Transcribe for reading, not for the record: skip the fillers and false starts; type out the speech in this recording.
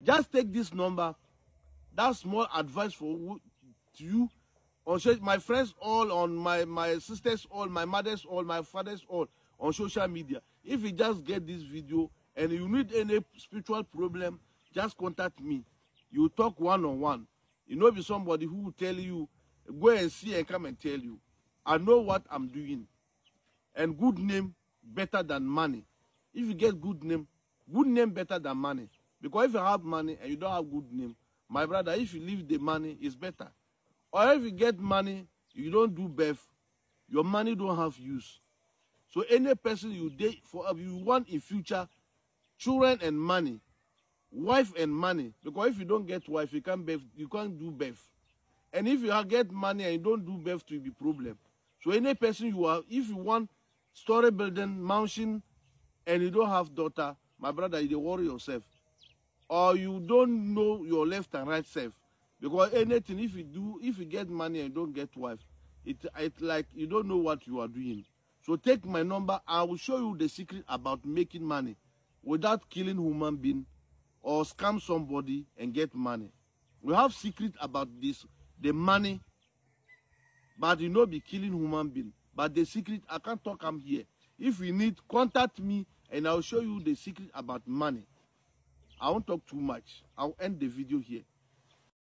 Just take this number. That's small advice to you. On my friends all, on my sisters all, my mothers all, my fathers all, on social media. If you just get this video and you need any spiritual problem, just contact me. You talk one-on-one. You know, be somebody who will tell you, go and see and come and tell you. I know what I'm doing. And good name better than money. If you get good name better than money. Because if you have money and you don't have good name, my brother, if you leave the money, it's better. Or if you get money, you don't do birth, your money don't have use. So any person you date for, you want in future, children and money, wife and money. Because if you don't get wife, you can't do birth. And if you get money and you don't do birth, it will be problem. So any person you are, if you want story building, mansion, and you don't have daughter, my brother, you worry yourself. Or you don't know your left and right self. Because anything, if you get money and you don't get wife, it's like you don't know what you are doing. So take my number, I will show you the secret about making money without killing human being or scam somebody and get money. We have secret about this, the money, but you know be killing human being. But the secret, I can't talk, I'm here. If you need, contact me and I'll show you the secret about money. I won't talk too much. I'll end the video here.